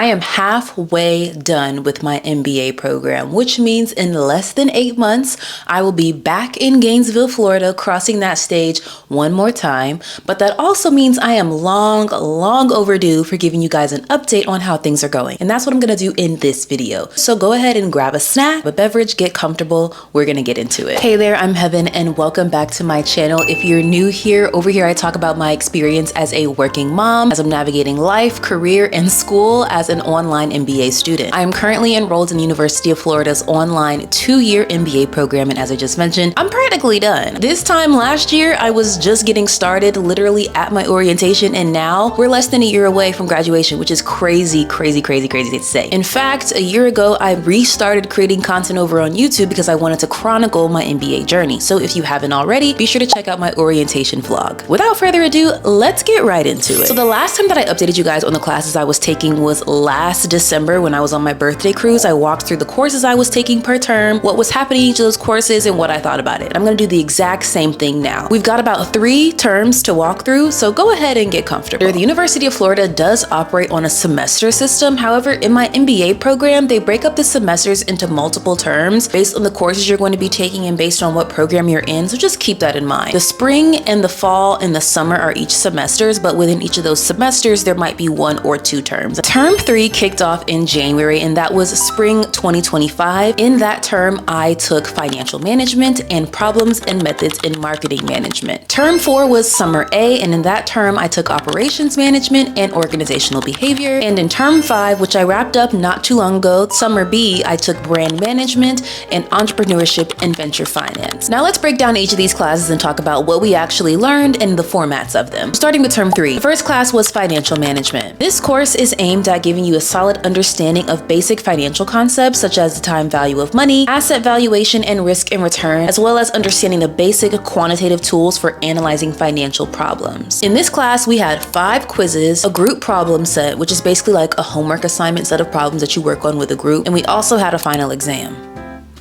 I am halfway done with my MBA program, which means in less than 8 months, I will be back in Gainesville, Florida, crossing that stage one more time. But that also means I am long overdue for giving you guys an update on how things are going. And that's what I'm gonna do in this video. So go ahead and grab a snack, a beverage, get comfortable. We're gonna get into it. Hey there, I'm Heaven and welcome back to my channel. If you're new here, over here I talk about my experience as a working mom, as I'm navigating life, career, and school as an online MBA student. I am currently enrolled in the University of Florida's online 2-year MBA program, and as I just mentioned, I'm practically done. This time last year, I was just getting started, literally at my orientation, and now we're less than a year away from graduation, which is crazy to say. In fact, a year ago, I restarted creating content over on YouTube because I wanted to chronicle my MBA journey. So if you haven't already, be sure to check out my orientation vlog. Without further ado, let's get right into it. So the last time that I updated you guys on the classes I was taking was last December when I was on my birthday cruise. I walked through the courses I was taking per term, what was happening in each of those courses, and what I thought about it. I'm gonna do the exact same thing now. We've got about 3 terms to walk through, so go ahead and get comfortable. The University of Florida does operate on a semester system. However, in my MBA program, they break up the semesters into multiple terms based on the courses you're going to be taking and based on what program you're in, so just keep that in mind. The spring and the fall and the summer are each semesters, but within each of those semesters, there might be 1 or 2 terms. Term 3 kicked off in January, and that was spring 2025. In that term, I took financial management and problems and methods in marketing management. Term 4 was summer A, and in that term, I took operations management and organizational behavior. And in term 5, which I wrapped up not too long ago, summer B, I took brand management and entrepreneurship and venture finance. Now let's break down each of these classes and talk about what we actually learned and the formats of them. Starting with term 3, the first class was financial management. This course is aimed at giving you a solid understanding of basic financial concepts such as the time value of money, asset valuation, and risk and return, as well as understanding the basic quantitative tools for analyzing financial problems. In this class, we had 5 quizzes, a group problem set, which is basically like a homework assignment set of problems that you work on with a group, and we also had a final exam.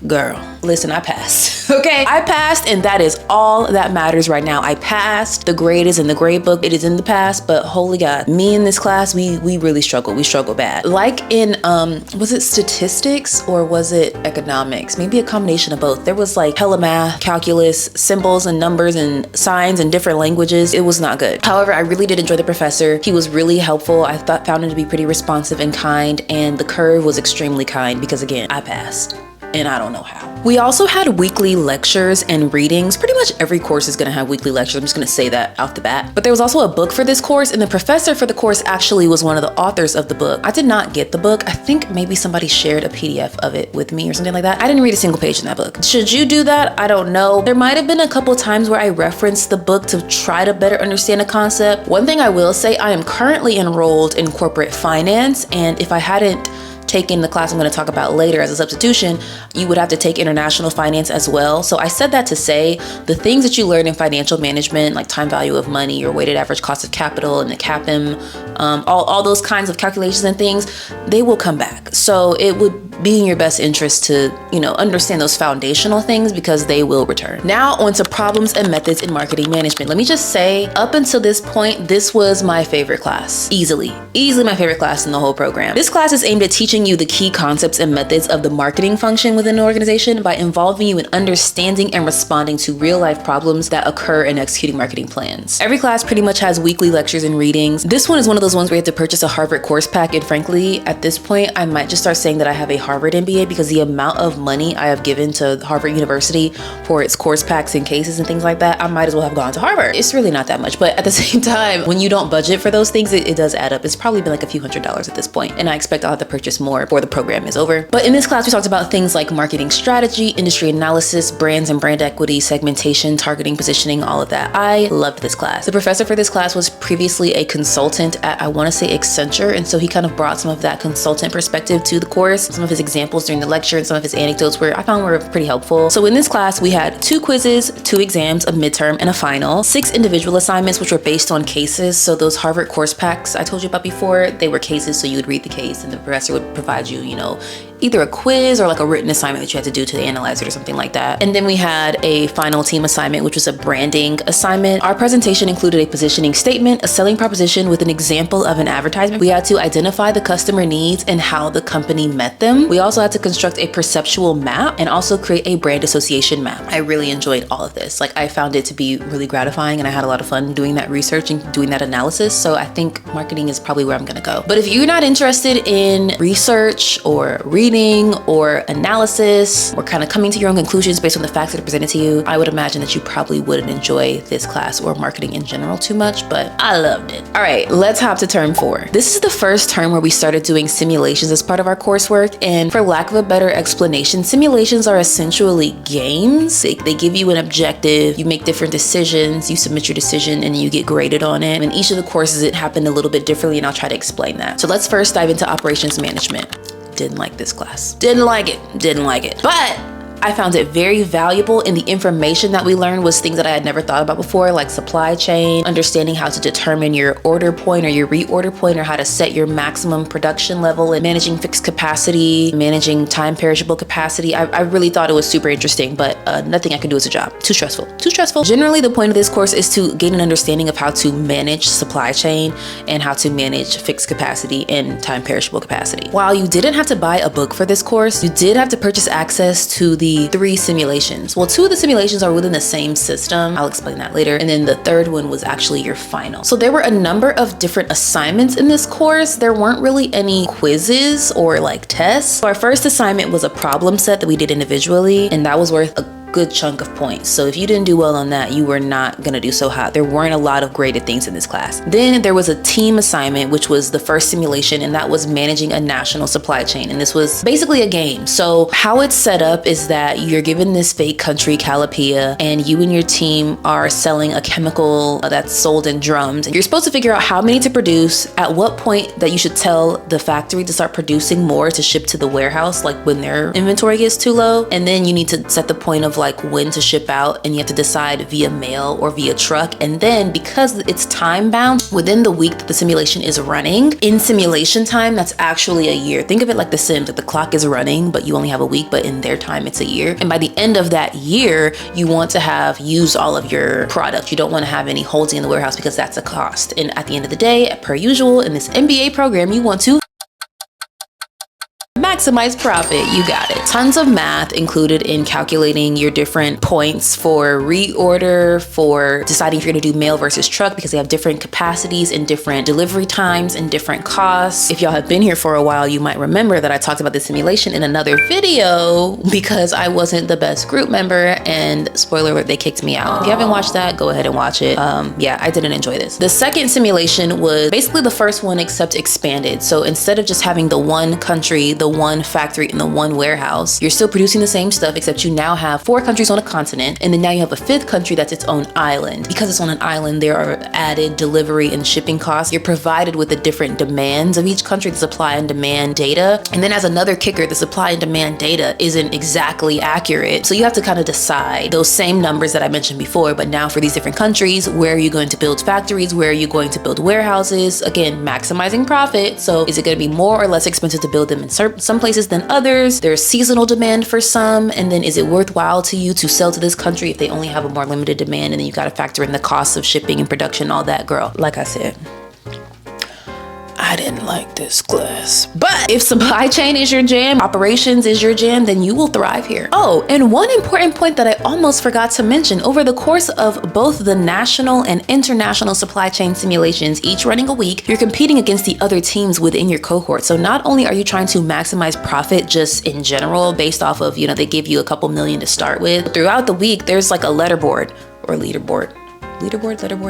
Girl, listen, I passed, okay? I passed, and that is all that matters right now. I passed. The grade is in the grade book. It is in the past, but holy God, me in this class, we really struggled. We struggled bad. Like in, was it statistics or was it economics? Maybe a combination of both. There was like hella math, calculus, symbols and numbers and signs in different languages. It was not good. However, I really did enjoy the professor. He was really helpful. I found him to be pretty responsive and kind, and the curve was extremely kind because again, I passed. And I don't know how. We also had weekly lectures and readings. Pretty much every course is gonna have weekly lectures. I'm just gonna say that out the bat. But there was also a book for this course, and the professor for the course actually was one of the authors of the book. I did not get the book. I think maybe somebody shared a PDF of it with me or something like that. I didn't read a single page in that book. Should you do that? I don't know. There might have been a couple times where I referenced the book to try to better understand a concept. One thing I will say, I am currently enrolled in corporate finance, and if I hadn't taken the class I'm going to talk about later as a substitution, you would have to take international finance as well. So I said that to say the things that you learn in financial management, like time value of money, your weighted average cost of capital, and the CAPM, all those kinds of calculations and things, they will come back. So it would be in your best interest to, understand those foundational things because they will return. Now on to problems and methods in marketing management. Let me just say, up until this point, this was my favorite class. Easily my favorite class in the whole program. This class is aimed at teaching you the key concepts and methods of the marketing function within an organization by involving you in understanding and responding to real life problems that occur in executing marketing plans. Every class pretty much has weekly lectures and readings. This one is one of those ones where you have to purchase a Harvard course pack, and frankly, at this point, I might just start saying that I have a Harvard MBA because the amount of money I have given to Harvard University for its course packs and cases and things like that, I might as well have gone to Harvard. It's really not that much, but at the same time, when you don't budget for those things, it does add up. It's probably been like a few $100s at this point, and I expect I'll have to purchase more before the program is over. But in this class, we talked about things like marketing strategy, industry analysis, brands and brand equity, segmentation, targeting, positioning, all of that. I loved this class. The professor for this class was previously a consultant at, I want to say, Accenture, and so he kind of brought some of that consultant perspective to the course. Some of his examples during the lecture and some of his anecdotes I found were pretty helpful. So in this class, we had 2 quizzes, 2 exams, a midterm, and a final, 6 individual assignments, which were based on cases. So those Harvard course packs I told you about before, they were cases, so you would read the case and the professor would provide you, either a quiz or like a written assignment that you had to do to analyze it or something like that. And then we had a final team assignment, which was a branding assignment. Our presentation included a positioning statement, a selling proposition with an example of an advertisement. We had to identify the customer needs and how the company met them. We also had to construct a perceptual map and also create a brand association map. I really enjoyed all of this. Like, I found it to be really gratifying, and I had a lot of fun doing that research and doing that analysis. So I think marketing is probably where I'm gonna go. But if you're not interested in research or reading or analysis or kind of coming to your own conclusions based on the facts that are presented to you, I would imagine that you probably wouldn't enjoy this class or marketing in general too much, but I loved it. All right, let's hop to term 4. This is the first term where we started doing simulations as part of our coursework. And for lack of a better explanation, simulations are essentially games. They give you an objective, you make different decisions, you submit your decision, and you get graded on it. In each of the courses, it happened a little bit differently, and I'll try to explain that. So let's first dive into operations management. Didn't like this class. Didn't like it. But I found it very valuable, and the information that we learned was things that I had never thought about before, like supply chain, understanding how to determine your order point or your reorder point, or how to set your maximum production level, and managing fixed capacity, managing time perishable capacity. I really thought it was super interesting, but nothing I could do as a job. Too stressful. Generally, the point of this course is to gain an understanding of how to manage supply chain and how to manage fixed capacity and time perishable capacity. While you didn't have to buy a book for this course, you did have to purchase access to the 3 simulations. Well, 2 of the simulations are within the same system. I'll explain that later. And then the third one was actually your final. So there were a number of different assignments in this course. There weren't really any quizzes or like tests. So our first assignment was a problem set that we did individually, and that was worth a good chunk of points. So if you didn't do well on that, you were not gonna do so hot. There weren't a lot of graded things in this class. Then there was a team assignment, which was the first simulation, and that was managing a national supply chain. And this was basically a game. So how it's set up is that you're given this fake country, Calipia, and you and your team are selling a chemical that's sold in drums. And you're supposed to figure out how many to produce, at what point that you should tell the factory to start producing more to ship to the warehouse, like when their inventory gets too low. And then you need to set the point of like when to ship out, and you have to decide via mail or via truck. And then because it's time bound, within the week that the simulation is running, in simulation time, that's actually a year. Think of it like The Sims, that the clock is running, but you only have a week, but in their time, it's a year. And by the end of that year, you want to have used all of your product. You don't want to have any holding in the warehouse, because that's a cost. And at the end of the day, per usual, in this MBA program, you want to maximize profit. You got it. Tons of math included in calculating your different points for reorder, for deciding if you're going to do mail versus truck, because they have different capacities and different delivery times and different costs. If y'all have been here for a while, you might remember that I talked about this simulation in another video because I wasn't the best group member, and spoiler alert, they kicked me out. If you haven't watched that, go ahead and watch it. Yeah, I didn't enjoy this. The second simulation was basically the first one except expanded. So instead of just having the one country, the one factory, and the one warehouse, you're still producing the same stuff, except you now have 4 countries on a continent, and then now you have a 5th country that's its own island. Because it's on an island, there are added delivery and shipping costs. You're provided with the different demands of each country, the supply and demand data. And then as another kicker, the supply and demand data isn't exactly accurate. So you have to kind of decide those same numbers that I mentioned before, but now for these different countries, where are you going to build factories? Where are you going to build warehouses? Again, maximizing profit. So is it going to be more or less expensive to build them in some places than others? There's seasonal demand for some, and then is it worthwhile to you to sell to this country if they only have a more limited demand? And then you got to factor in the costs of shipping and production, all that, girl. Like I said, I didn't like this class. But if supply chain is your jam, operations is your jam, then you will thrive here. Oh, and one important point that I almost forgot to mention, over the course of both the national and international supply chain simulations, each running a week, you're competing against the other teams within your cohort. So not only are you trying to maximize profit just in general, based off of, they give you a couple million to start with, throughout the week, there's like a letterboard leaderboard,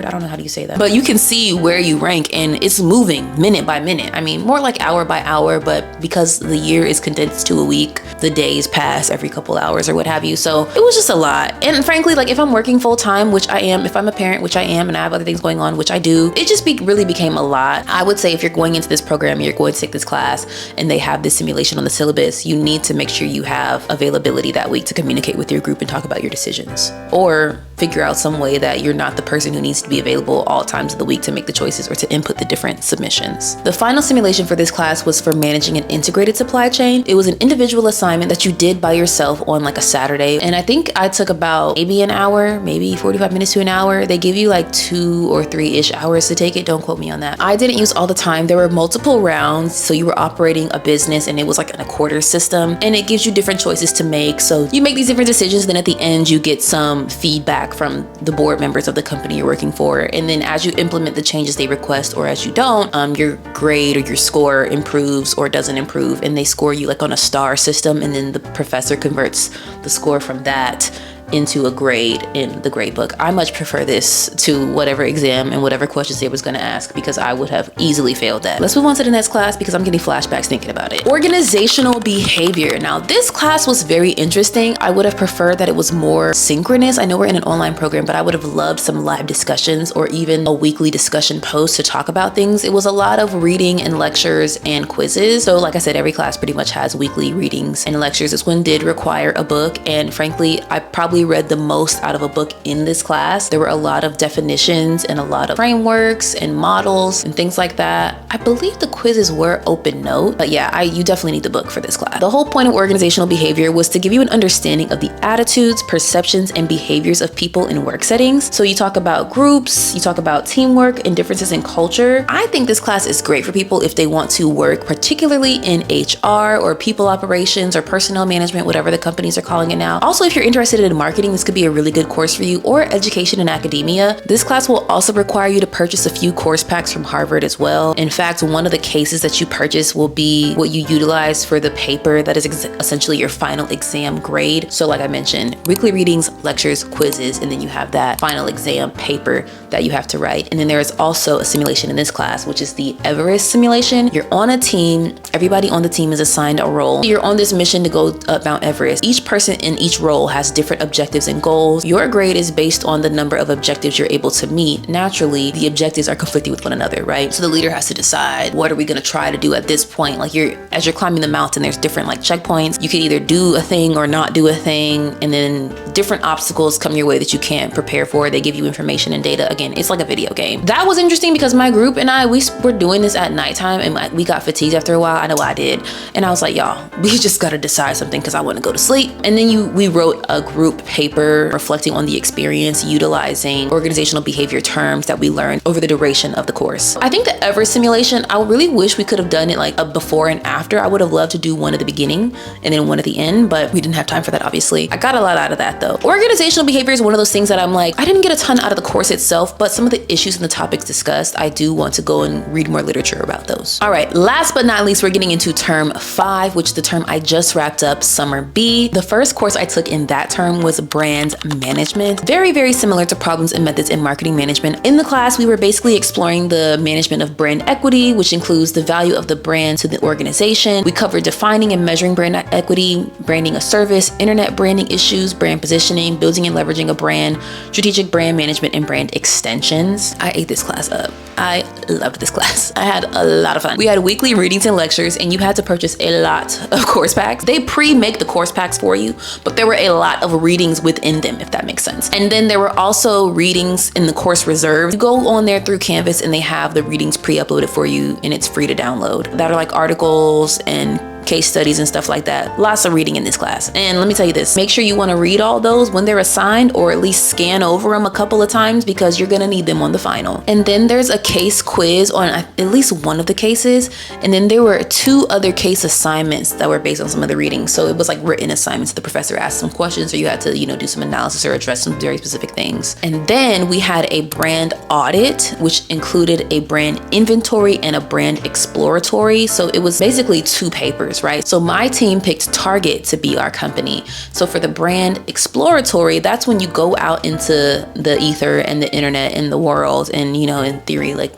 I don't know how do you say that, but you can see where you rank, and it's moving minute by minute. I mean, more like hour by hour, but because the year is condensed to a week, the days pass every couple hours or what have you. So it was just a lot. And frankly, like if I'm working full time, which I am, if I'm a parent, which I am, and I have other things going on, which I do, it just really became a lot. I would say if you're going into this program, you're going to take this class and they have this simulation on the syllabus, you need to make sure you have availability that week to communicate with your group and talk about your decisions, or figure out some way that you're not the person who needs to be available all times of the week to make the choices or to input the different submissions. The final simulation for this class was for managing an integrated supply chain. It was an individual assignment that you did by yourself on like a Saturday. And I think I took about maybe an hour, maybe 45 minutes to an hour. They give you like 2 or 3-ish hours to take it. Don't quote me on that. I didn't use all the time. There were multiple rounds. So you were operating a business and it was like a quarter system, and it gives you different choices to make. So you make these different decisions. Then at the end, you get some feedback from the board members of the company you're working for. And then as you implement the changes they request, or as you don't, your grade or your score improves or doesn't improve. And they score you like on a star system. And then the professor converts the score from that into a grade in the grade book. I much prefer this to whatever exam and whatever questions they was going to ask, because I would have easily failed that. Let's move on to the next class because I'm getting flashbacks thinking about it. Organizational behavior. Now this class was very interesting. I would have preferred that it was more synchronous. I know we're in an online program, but I would have loved some live discussions or even a weekly discussion post to talk about things. It was a lot of reading and lectures and quizzes. So like I said, every class pretty much has weekly readings and lectures. This one did require a book, and frankly, I probably read the most out of a book in this class. There were a lot of definitions and a lot of frameworks and models and things like that. I believe the quizzes were open note, but yeah, you definitely need the book for this class. The whole point of organizational behavior was to give you an understanding of the attitudes, perceptions, and behaviors of people in work settings. So you talk about groups, you talk about teamwork and differences in culture. I think this class is great for people if they want to work particularly in HR or people operations or personnel management, whatever the companies are calling it now. Also, if you're interested in marketing, this could be a really good course for you, or education and academia. This class will also require you to purchase a few course packs from Harvard as well. In fact, one of the cases that you purchase will be what you utilize for the paper that is essentially your final exam grade. So like I mentioned, weekly readings, lectures, quizzes, and then you have that final exam paper that you have to write. And then there is also a simulation in this class, which is the Everest simulation. You're on a team. Everybody on the team is assigned a role. You're on this mission to go up Mount Everest. Each person in each role has different objectives and goals. Your grade is based on the number of objectives you're able to meet. Naturally, the objectives are conflicting with one another, right? So the leader has to decide, what are we going to try to do at this point? Like as you're climbing the mountain, there's different like checkpoints. You can either do a thing or not do a thing. And then different obstacles come your way that you can't prepare for. They give you information and data. Again, it's like a video game. That was interesting because my group and we were doing this at nighttime, and we got fatigued after a while. I know I did. And I was like, y'all, we just got to decide something because I want to go to sleep. And then we wrote a group paper reflecting on the experience, utilizing organizational behavior terms that we learned over the duration of the course. I think the Everest simulation, I really wish we could have done it like a before and after. I would have loved to do one at the beginning and then one at the end, but we didn't have time for that, obviously. I got a lot out of that though. Organizational behavior is one of those things that I'm like, I didn't get a ton out of the course itself, but some of the issues and the topics discussed, I do want to go and read more literature about those. All right, last but not least, we're getting into term 5, which is the term I just wrapped up, summer B. The first course I took in that term was brand management. Very, very similar to problems and methods in marketing management. In the class, we were basically exploring the management of brand equity, which includes the value of the brand to the organization. We covered defining and measuring brand equity, branding a service, internet branding issues, brand positioning, building and leveraging a brand, strategic brand management, and brand extensions. I ate this class up. I loved this class. I had a lot of fun. We had weekly readings and lectures, and you had to purchase a lot of course packs. They pre-make the course packs for you, but there were a lot of readings within them, if that makes sense. And then there were also readings in the course reserve. You go on there through Canvas and they have the readings pre-uploaded for you, and it's free to download. That are like articles and case studies and stuff like that. Lots of reading in this class. And let me tell you this, make sure you want to read all those when they're assigned, or at least scan over them a couple of times because you're going to need them on the final. And then there's a case quiz on at least one of the cases. And then there were 2 other case assignments that were based on some of the readings. So it was like written assignments. The professor asked some questions, or you had to, do some analysis or address some very specific things. And then we had a brand audit, which included a brand inventory and a brand exploratory. So it was basically 2 papers, right? So my team picked Target to be our company. So for the brand exploratory, that's when you go out into the ether and the internet and the world and, in theory, like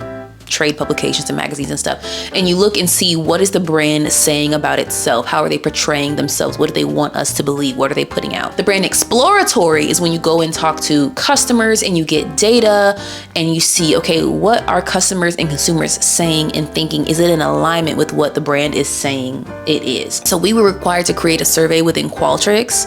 trade publications and magazines and stuff. And you look and see, what is the brand saying about itself? How are they portraying themselves? What do they want us to believe? What are they putting out? The brand exploratory is when you go and talk to customers and you get data and you see, okay, what are customers and consumers saying and thinking? Is it in alignment with what the brand is saying it is? So we were required to create a survey within Qualtrics,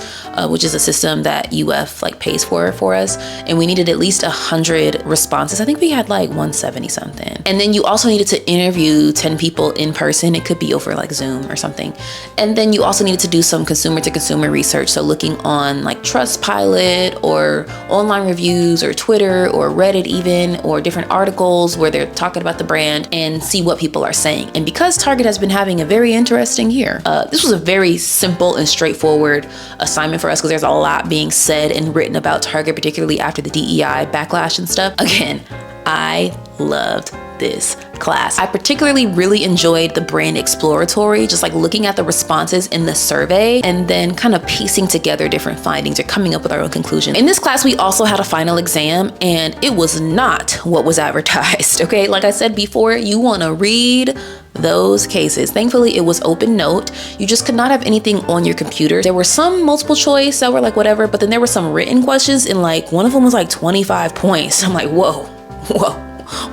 which is a system that UF pays for us. And we needed at least 100 responses. I think we had 170 something. And then you also needed to interview 10 people in person. It could be over Zoom or something. And then you also needed to do some consumer to consumer research. So looking on Trustpilot or online reviews or Twitter or Reddit even, or different articles where they're talking about the brand, and see what people are saying. And because Target has been having a very interesting year, this was a very simple and straightforward assignment for us because there's a lot being said and written about Target, particularly after the DEI backlash and stuff. Again, I loved this class. I particularly really enjoyed the brand exploratory, just looking at the responses in the survey and then kind of piecing together different findings or coming up with our own conclusion. In this class, we also had a final exam, and it was not what was advertised, okay? Like I said before, you want to read those cases. Thankfully, it was open note. You just could not have anything on your computer. There were some multiple choice that were whatever, but then there were some written questions, and one of them was 25 points. I'm whoa.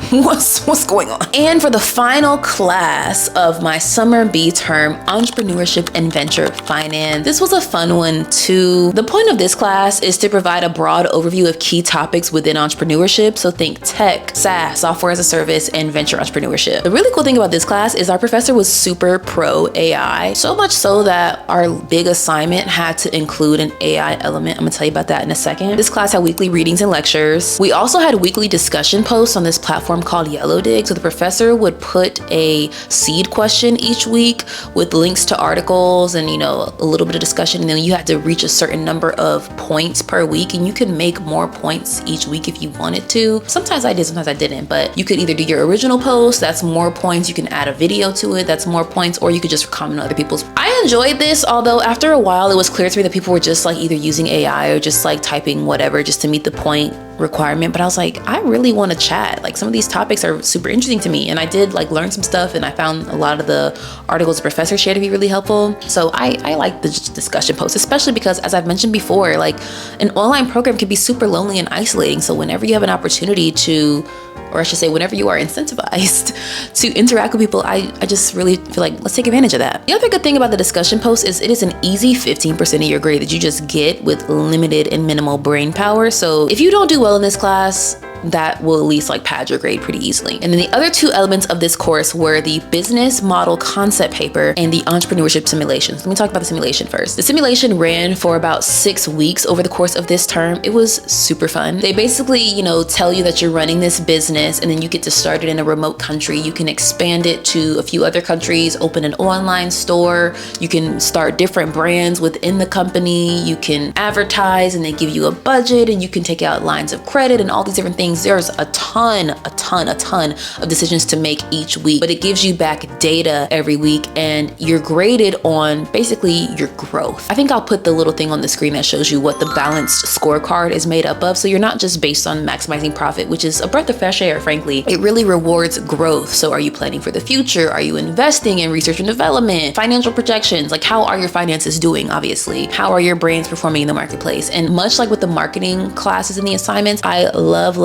What's going on? And for the final class of my summer B term, entrepreneurship and venture finance, this was a fun one too. The point of this class is to provide a broad overview of key topics within entrepreneurship. So think tech, SaaS, software as a service, and venture entrepreneurship. The really cool thing about this class is our professor was super pro AI, so much so that our big assignment had to include an AI element. I'm gonna tell you about that in a second. This class had weekly readings and lectures. We also had weekly discussion posts on this platform called Yellow Dig. So the professor would put a seed question each week with links to articles and, a little bit of discussion. And then you had to reach a certain number of points per week, and you could make more points each week if you wanted to. Sometimes I did, sometimes I didn't, but you could either do your original post, that's more points. You can add a video to it, that's more points, or you could just comment on other people's. I enjoyed this, although after a while, it was clear to me that people were just either using AI or just typing whatever just to meet the point requirement. But I was I really want to chat. Some of these topics are super interesting to me, and I did learn some stuff, and I found a lot of the articles the professor shared to be really helpful. So I like the discussion posts, especially because, as I've mentioned before, an online program can be super lonely and isolating. So whenever you have an opportunity to, or I should say, whenever you are incentivized to interact with people, I just really feel let's take advantage of that. The other good thing about the discussion post is it is an easy 15% of your grade that you just get with limited and minimal brain power. So if you don't do well in this class, that will at least pad your grade pretty easily. And then the other two elements of this course were the business model concept paper and the entrepreneurship simulations. Let me talk about the simulation first. The simulation ran for about 6 weeks over the course of this term. It was super fun. They basically, tell you that you're running this business, and then you get to start it in a remote country. You can expand it to a few other countries, open an online store. You can start different brands within the company. You can advertise, and they give you a budget, and you can take out lines of credit and all these different things. There's a ton of decisions to make each week, but it gives you back data every week, and you're graded on basically your growth. I think I'll put the little thing on the screen that shows you what the balanced scorecard is made up of. So you're not just based on maximizing profit, which is a breath of fresh air, frankly. It really rewards growth. So are you planning for the future? Are you investing in research and development? Financial projections, how are your finances doing, obviously? How are your brands performing in the marketplace? And much like with the marketing classes and the assignments, I loved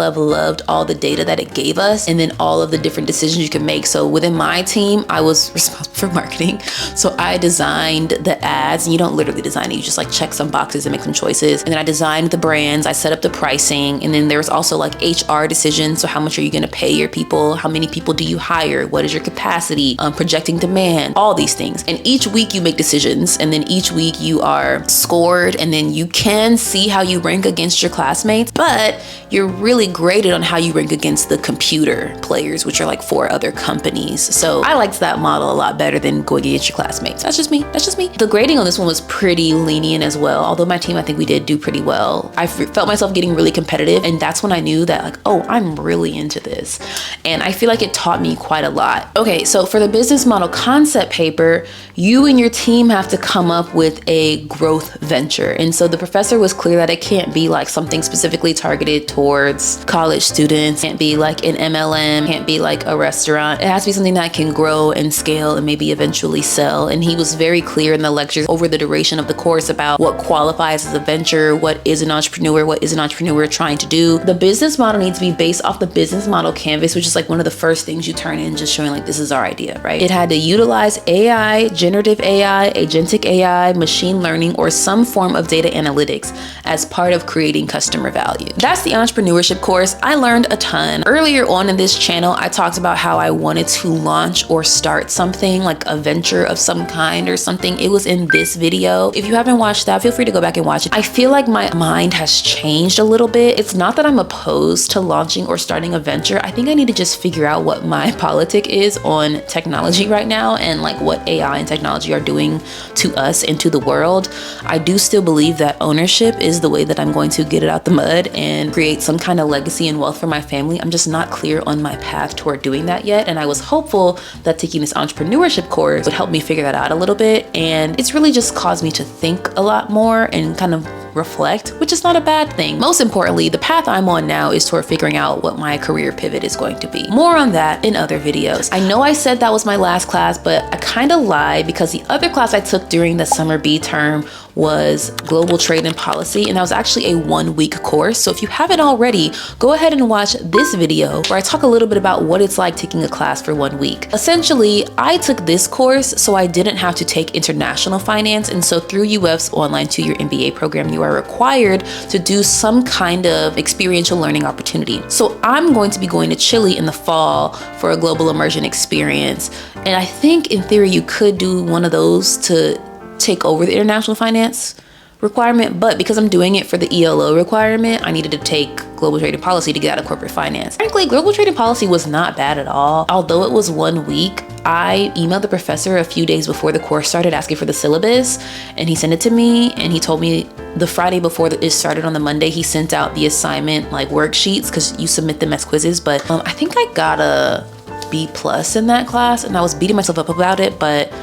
all the data that it gave us, and then all of the different decisions you can make. So within my team, I was responsible for marketing. So I designed the ads, and you don't literally design it. You just check some boxes and make some choices. And then I designed the brands, I set up the pricing. And then there's also HR decisions. So how much are you going to pay your people? How many people do you hire? What is your capacity? Projecting demand, all these things. And each week you make decisions, and then each week you are scored, and then you can see how you rank against your classmates, but you're really graded on how you rank against the computer players, which are 4 other companies. So I liked that model a lot better than going against your classmates. That's just me. The grading on this one was pretty lenient as well. Although my team, I think we did do pretty well. I felt myself getting really competitive, and that's when I knew that oh, I'm really into this. And I feel it taught me quite a lot. Okay, so for the business model concept paper, you and your team have to come up with a growth venture. And so the professor was clear that it can't be something specifically targeted towards college students, can't be like an MLM, can't be like a restaurant. It has to be something that can grow and scale and maybe eventually sell. And he was very clear in the lectures over the duration of the course about what qualifies as a venture, what is an entrepreneur trying to do. The business model needs to be based off the business model canvas, which is like one of the first things you turn in, just showing like this is our idea, right? It had to utilize AI, generative AI, agentic AI, machine learning, or some form of data analytics as part of creating customer value. That's the entrepreneurship course. I learned a ton. Earlier on in this channel, I talked about how I wanted to launch or start something like a venture of some kind or something. It was in this video. If you haven't watched that, feel free to go back and watch it. I feel like my mind has changed a little bit. It's not that I'm opposed to launching or starting a venture. I think I need to just figure out what my politic is on technology right now and like what AI and technology are doing to us and to the world. I do still believe that ownership is the way that I'm going to get it out the mud and create some kind of legacy and wealth for my family. I'm just not clear on my path toward doing that yet. And I was hopeful that taking this entrepreneurship course would help me figure that out a little bit. And it's really just caused me to think a lot more and kind of reflect, which is not a bad thing. Most importantly, the path I'm on now is toward figuring out what my career pivot is going to be. More on that in other videos. I know I said that was my last class, but I kind of lied because the other class I took during the summer B term was global trade and policy, and that was actually a 1-week course. So if you haven't already, go ahead and watch this video where I talk a little bit about what it's like taking a class for 1 week. Essentially, I took this course so I didn't have to take international finance, and so through UF's online 2-year MBA program, you are required to do some kind of experiential learning opportunity. So I'm going to be going to Chile in the fall for a global immersion experience, and I think in theory you could do one of those to take over the international finance requirement, but because I'm doing it for the ELO requirement, I needed to take global trade and policy to get out of corporate finance. Frankly, global trade and policy was not bad at all. Although it was 1 week, I emailed the professor a few days before the course started asking for the syllabus, and he sent it to me, and he told me the Friday before it started on the Monday, he sent out the assignment like worksheets because you submit them as quizzes, but I think I got a B+ in that class, and I was beating myself up about it, but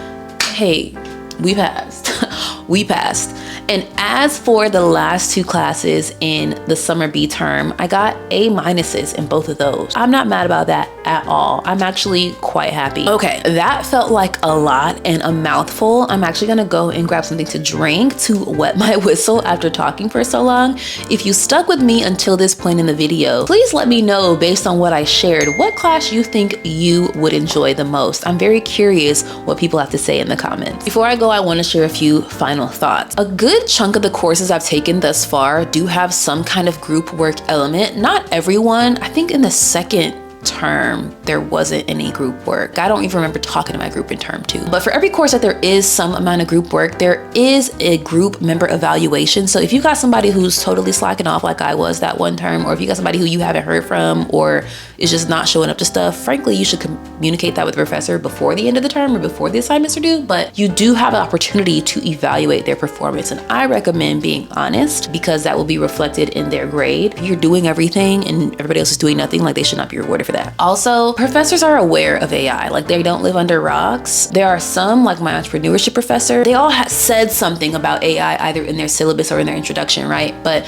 hey, we passed. We passed. And as for the last 2 classes in the summer B term, I got A- in both of those. I'm not mad about that at all. I'm actually quite happy. Okay, that felt like a lot and a mouthful. I'm actually gonna go and grab something to drink to wet my whistle after talking for so long. If you stuck with me until this point in the video, please let me know based on what I shared, what class you think you would enjoy the most. I'm very curious what people have to say in the comments. Before I go, I wanna share a few final thoughts. A good chunk of the courses I've taken thus far do have some kind of group work element. Not everyone. I think in the second term there wasn't any group work. I don't even remember talking to my group in term 2. But for every course that there is some amount of group work, there is a group member evaluation. So if you got somebody who's totally slacking off like I was that one term, or if you got somebody who you haven't heard from or is just not showing up to stuff, frankly, you should communicate that with the professor before the end of the term or before the assignments are due. But you do have an opportunity to evaluate their performance, and I recommend being honest because that will be reflected in their grade. If you're doing everything and everybody else is doing nothing, like they should not be rewarded for that. Also, professors are aware of AI, like they don't live under rocks. There are some, like my entrepreneurship professor, they all said something about AI either in their syllabus or in their introduction, right? But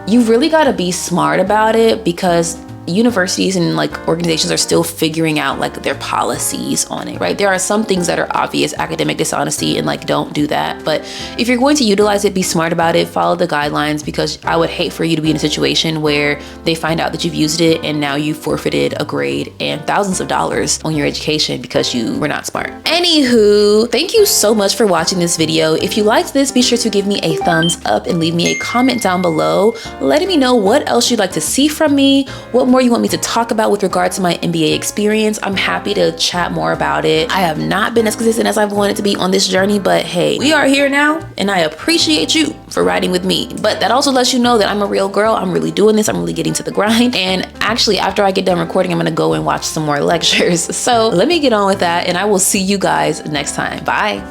you really got to be smart about it because universities and like organizations are still figuring out like their policies on it, right? There are some things that are obvious academic dishonesty and like don't do that. But if you're going to utilize it, be smart about it, follow the guidelines, because I would hate for you to be in a situation where they find out that you've used it and now you forfeited a grade and thousands of dollars on your education because you were not smart. Anywho, thank you so much for watching this video. If you liked this, be sure to give me a thumbs up and leave me a comment down below letting me know what else you'd like to see from me, what more you want me to talk about with regard to my MBA experience. I'm happy to chat more about it. I have not been as consistent as I've wanted to be on this journey, but hey, we are here now and I appreciate you for riding with me. But that also lets you know that I'm a real girl. I'm really doing this. I'm really getting to the grind. And actually, after I get done recording, I'm gonna go and watch some more lectures. So let me get on with that and I will see you guys next time. Bye.